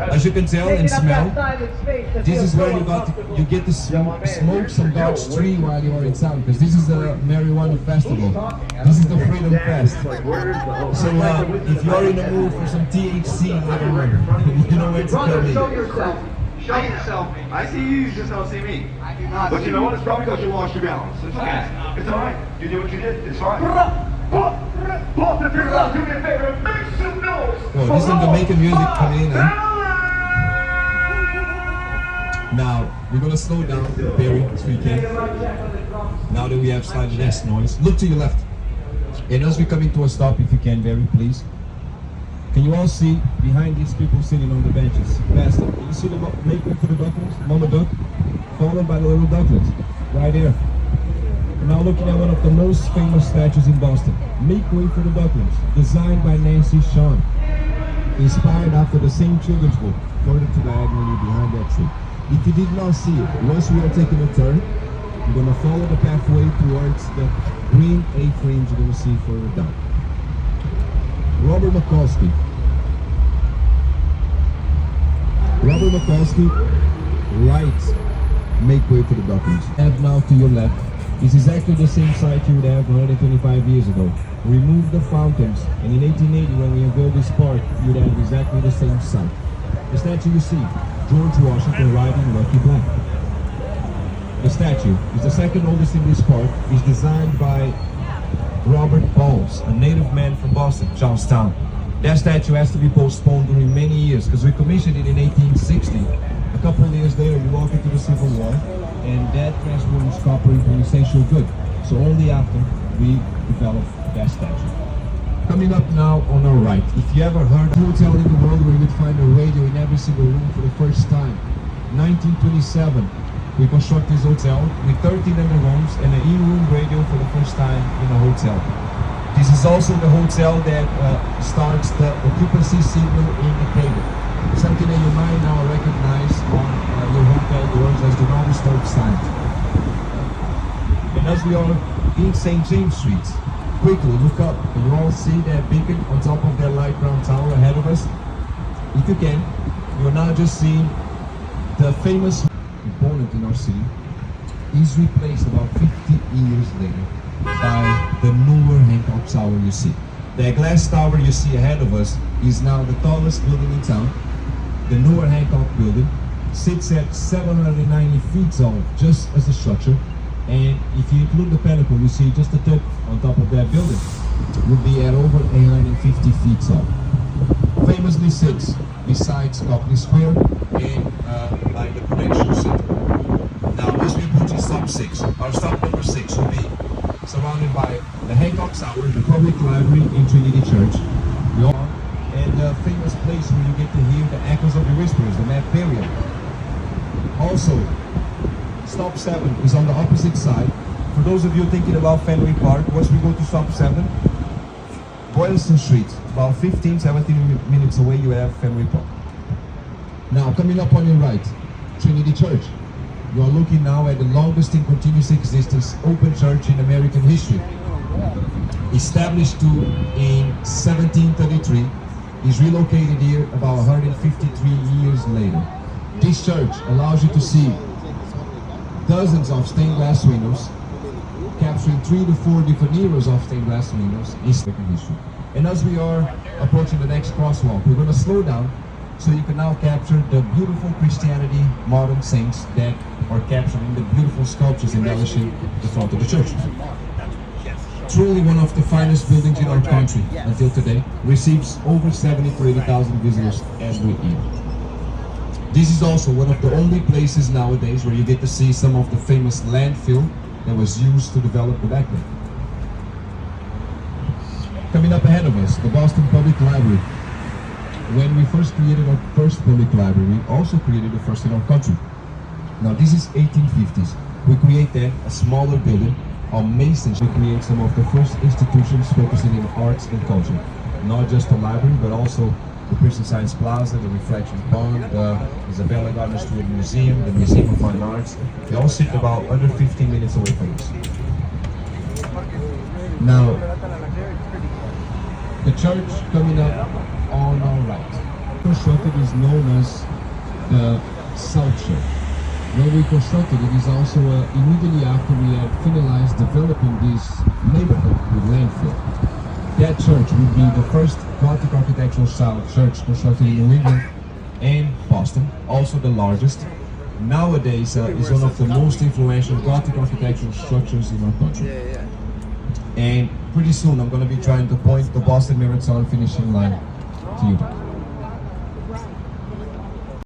As you can tell and smell, this is where you get to smoke some Dodge tree while you are in town, because this is the marijuana festival. This is the Freedom Fest. So if you're in the mood for some THC later on, you know where to come in. Show yourself. I see you just don't see me. But you know what? It's probably because you lost your balance. It's okay. It's alright. You did what you did. It's fine. Both of you love, do me a favor. Make some noise. Oh, this is the Jamaican music coming in, eh? Now, we're gonna slow down very so we can. Now that we have slightly less noise, look to your left. And as we come into a stop, if you can, very please. Can you all see behind these people sitting on the benches? Faster. Can you see them make way for the ducklings? Mama duck, followed by the little ducklings, right there. We're now looking at one of the most famous statues in Boston. Make Way for the Ducklings, designed by Nancy Shawn. Inspired after the same children's book, further to diagonally behind that tree. If you did not see it, once we are taking a turn, we're going to follow the pathway towards the green A-frames you're going to see further down. Robert McCoskey writes Make Way for the Ducklings. And now to your left is exactly the same site you would have 125 years ago. Remove the fountains, and in 1880 when we unveiled this park, you would have exactly the same site. The statue you see, George Washington riding Lucky Black. The statue is the second oldest in this park. It's designed by Robert Bowles, a native man from Boston, Charlestown. That statue has to be postponed during many years because we commissioned it in 1860. A couple of years later, we walk into the Civil War, and that transforms copper into an essential good. So only after we developed that statue. Coming up now on our right, if you ever heard of a hotel in the world where you would find a radio in every single room for the first time, 1927, we constructed this hotel with 13 rooms and an in-room radio for the first time in a hotel. This is also the hotel that starts the occupancy signal in the cable. Something that you might now recognize on your hotel doors as the non disturb sign. And as we are in St. James Street, quickly look up and you all see that beacon on top of that light brown tower ahead of us. If you can, you're now just seeing the famous component in our city is replaced about 50 years later by the newer Hancock Tower you see. The glass tower you see ahead of us is now the tallest building in town. The newer Hancock building sits at 790 feet tall just as a structure, and if you include the pinnacle you see just the tip on top of that building would be at over 850 feet tall. Famously sits besides Copley Square and by the Convention Center. Now as we approach stop 6, our stop number 6 will be surrounded by the Hancock Tower, the public library in Trinity Church, and the famous place where you get to hear the echoes of the whispers, the Mad Period. Also, stop 7 is on the opposite side. For those of you thinking about Fenway Park, once we go to stop 7, Boylston Street, about 15-17 minutes away you have Fenway Park. Now coming up on your right, Trinity Church. You are looking now at the longest in continuous existence open church in American history. Established in 1733, is relocated here about 153 years later. This church allows you to see dozens of stained glass windows, capturing 3 to 4 different eras of stained glass windows in American history. And as we are approaching the next crosswalk, we're going to slow down so you can now capture the beautiful Christianity modern saints that are captured in the beautiful sculptures embellishing the front of the church. Truly one of the finest buildings in our country until today, receives over 70 to 80,000 visitors every year. This is also one of the only places nowadays where you get to see some of the famous landfill that was used to develop the backbone. Coming up ahead of us, the Boston Public Library. When we first created our first public library, we also created the first in our country. Now this is 1850s. We created a smaller building on Mason Street. We create some of the first institutions focusing in arts and culture. Not just the library, but also the Christian Science Plaza, the Reflection Pond, the Isabella Gardner Stewart Museum, the Museum of Fine Arts. They all sit about under 15 minutes away from us. Now, the church coming up on our right. constructed is known as the South Church. When we constructed it is also immediately after we had finalized developing this neighborhood with landfill. That church would be the first Gothic architectural style church constructed in New England and Boston, also the largest. Nowadays is one of the most influential Gothic architectural structures in our country. And pretty soon I'm going to be trying to point the Boston Marathon finishing line to you.